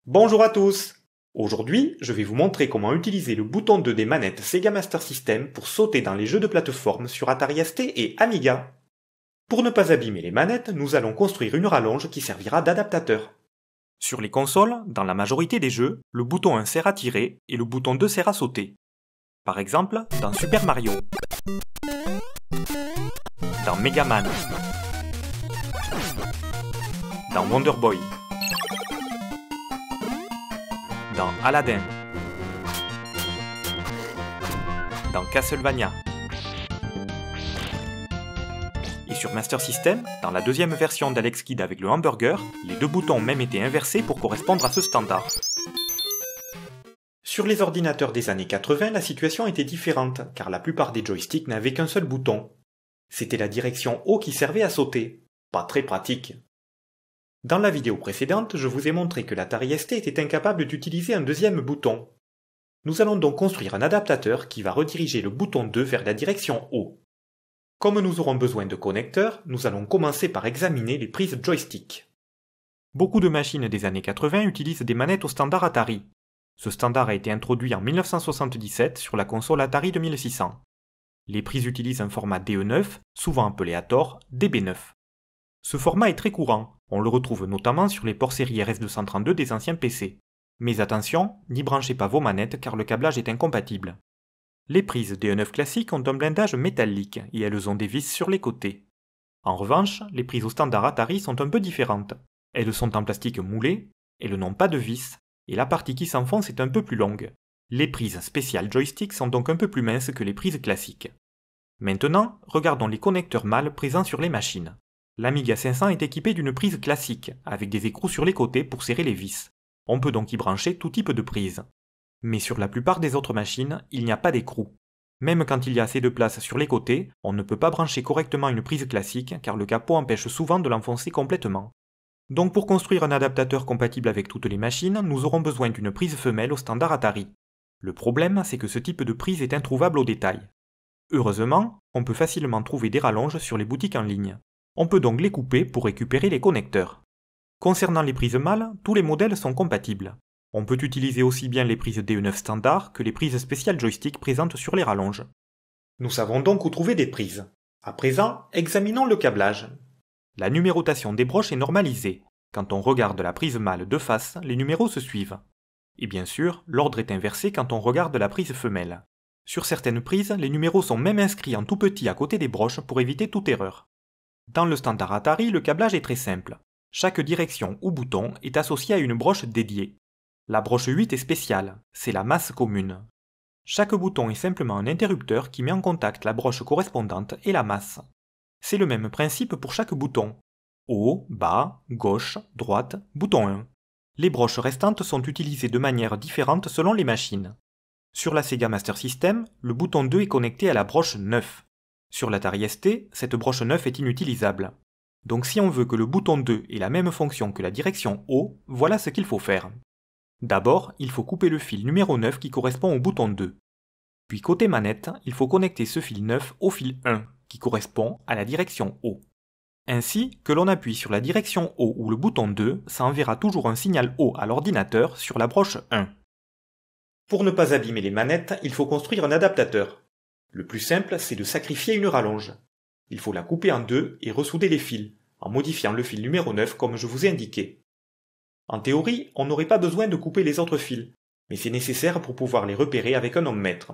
Bonjour à tous! Aujourd'hui, je vais vous montrer comment utiliser le bouton 2 des manettes Sega Master System pour sauter dans les jeux de plateforme sur Atari ST et Amiga. Pour ne pas abîmer les manettes, nous allons construire une rallonge qui servira d'adaptateur. Sur les consoles, dans la majorité des jeux, le bouton 1 sert à tirer et le bouton 2 sert à sauter. Par exemple, dans Super Mario, dans Mega Man, dans Wonder Boy, dans Aladdin, dans Castlevania. Et sur Master System, dans la deuxième version d'Alex Kidd avec le hamburger, les deux boutons ont même été inversés pour correspondre à ce standard. Sur les ordinateurs des années 80, la situation était différente, car la plupart des joysticks n'avaient qu'un seul bouton. C'était la direction haut qui servait à sauter. Pas très pratique. Dans la vidéo précédente, je vous ai montré que l'Atari ST était incapable d'utiliser un deuxième bouton. Nous allons donc construire un adaptateur qui va rediriger le bouton 2 vers la direction haut. Comme nous aurons besoin de connecteurs, nous allons commencer par examiner les prises joystick. Beaucoup de machines des années 80 utilisent des manettes au standard Atari. Ce standard a été introduit en 1977 sur la console Atari 2600. Les prises utilisent un format DE9, souvent appelé à tort DB9. Ce format est très courant, on le retrouve notamment sur les ports série RS-232 des anciens PC. Mais attention, n'y branchez pas vos manettes car le câblage est incompatible. Les prises DE9 classiques ont un blindage métallique et elles ont des vis sur les côtés. En revanche, les prises au standard Atari sont un peu différentes. Elles sont en plastique moulé, elles n'ont pas de vis, et la partie qui s'enfonce est un peu plus longue. Les prises spéciales joystick sont donc un peu plus minces que les prises classiques. Maintenant, regardons les connecteurs mâles présents sur les machines. L'Amiga 500 est équipé d'une prise classique, avec des écrous sur les côtés pour serrer les vis. On peut donc y brancher tout type de prise. Mais sur la plupart des autres machines, il n'y a pas d'écrou. Même quand il y a assez de place sur les côtés, on ne peut pas brancher correctement une prise classique car le capot empêche souvent de l'enfoncer complètement. Donc pour construire un adaptateur compatible avec toutes les machines, nous aurons besoin d'une prise femelle au standard Atari. Le problème, c'est que ce type de prise est introuvable au détail. Heureusement, on peut facilement trouver des rallonges sur les boutiques en ligne. On peut donc les couper pour récupérer les connecteurs. Concernant les prises mâles, tous les modèles sont compatibles. On peut utiliser aussi bien les prises DE9 standard que les prises spéciales joystick présentes sur les rallonges. Nous savons donc où trouver des prises. À présent, examinons le câblage. La numérotation des broches est normalisée. Quand on regarde la prise mâle de face, les numéros se suivent. Et bien sûr, l'ordre est inversé quand on regarde la prise femelle. Sur certaines prises, les numéros sont même inscrits en tout petit à côté des broches pour éviter toute erreur. Dans le standard Atari, le câblage est très simple. Chaque direction ou bouton est associé à une broche dédiée. La broche 8 est spéciale, c'est la masse commune. Chaque bouton est simplement un interrupteur qui met en contact la broche correspondante et la masse. C'est le même principe pour chaque bouton. Haut, bas, gauche, droite, bouton 1. Les broches restantes sont utilisées de manière différente selon les machines. Sur la Sega Master System, le bouton 2 est connecté à la broche 9. Sur l'Atari ST, cette broche 9 est inutilisable. Donc si on veut que le bouton 2 ait la même fonction que la direction haut, voilà ce qu'il faut faire. D'abord, il faut couper le fil numéro 9 qui correspond au bouton 2. Puis côté manette, il faut connecter ce fil 9 au fil 1, qui correspond à la direction haut. Ainsi, que l'on appuie sur la direction haut ou le bouton 2, ça enverra toujours un signal haut à l'ordinateur sur la broche 1. Pour ne pas abîmer les manettes, il faut construire un adaptateur. Le plus simple, c'est de sacrifier une rallonge. Il faut la couper en deux et ressouder les fils, en modifiant le fil numéro 9 comme je vous ai indiqué. En théorie, on n'aurait pas besoin de couper les autres fils, mais c'est nécessaire pour pouvoir les repérer avec un ohm-mètre.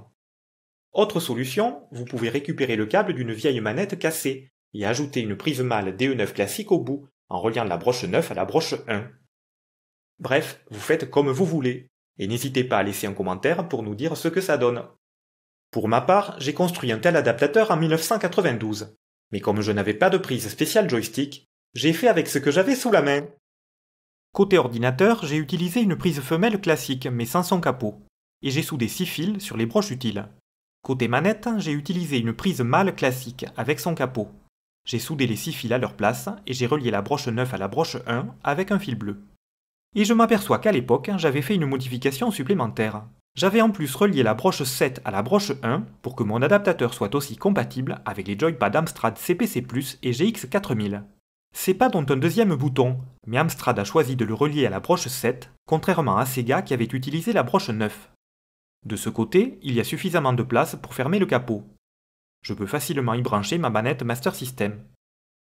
Autre solution, vous pouvez récupérer le câble d'une vieille manette cassée et ajouter une prise mâle DE9 classique au bout, en reliant la broche 9 à la broche 1. Bref, vous faites comme vous voulez, et n'hésitez pas à laisser un commentaire pour nous dire ce que ça donne. Pour ma part, j'ai construit un tel adaptateur en 1992, mais comme je n'avais pas de prise spéciale joystick, j'ai fait avec ce que j'avais sous la main. Côté ordinateur, j'ai utilisé une prise femelle classique mais sans son capot, et j'ai soudé 6 fils sur les broches utiles. Côté manette, j'ai utilisé une prise mâle classique avec son capot. J'ai soudé les 6 fils à leur place et j'ai relié la broche 9 à la broche 1 avec un fil bleu. Et je m'aperçois qu'à l'époque, j'avais fait une modification supplémentaire. J'avais en plus relié la broche 7 à la broche 1 pour que mon adaptateur soit aussi compatible avec les joypads Amstrad CPC+, et GX4000. C'est pas dont un deuxième bouton, mais Amstrad a choisi de le relier à la broche 7, contrairement à Sega qui avait utilisé la broche 9. De ce côté, il y a suffisamment de place pour fermer le capot. Je peux facilement y brancher ma manette Master System.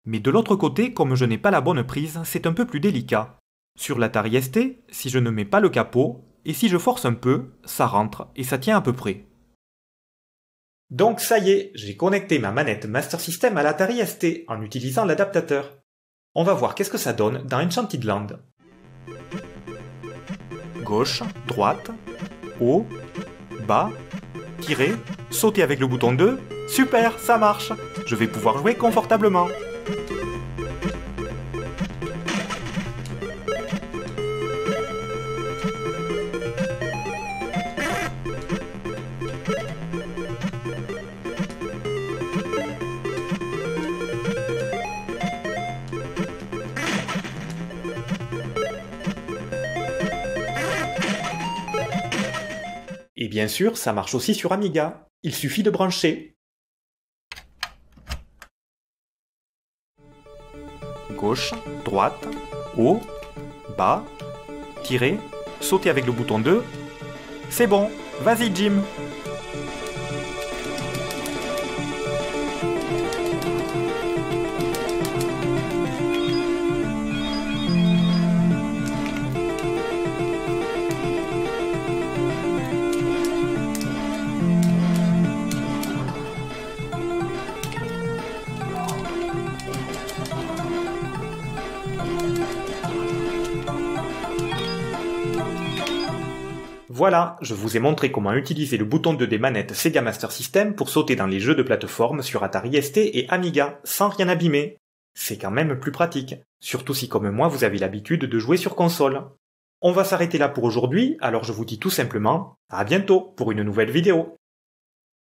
Mais de l'autre côté, comme je n'ai pas la bonne prise, c'est un peu plus délicat. Sur l'Atari ST, si je ne mets pas le capot, et si je force un peu, ça rentre et ça tient à peu près. Donc ça y est, j'ai connecté ma manette Master System à l'Atari ST en utilisant l'adaptateur. On va voir qu'est-ce que ça donne dans Enchanted Land. Gauche, droite, haut, bas, tirer, sauter avec le bouton 2. Super, ça marche! Je vais pouvoir jouer confortablement. Et bien sûr, ça marche aussi sur Amiga. Il suffit de brancher. Gauche, droite, haut, bas, tirer, sauter avec le bouton 2. C'est bon, vas-y Jim! Voilà, je vous ai montré comment utiliser le bouton 2 des manettes Sega Master System pour sauter dans les jeux de plateforme sur Atari ST et Amiga, sans rien abîmer. C'est quand même plus pratique, surtout si comme moi vous avez l'habitude de jouer sur console. On va s'arrêter là pour aujourd'hui, alors je vous dis tout simplement à bientôt pour une nouvelle vidéo.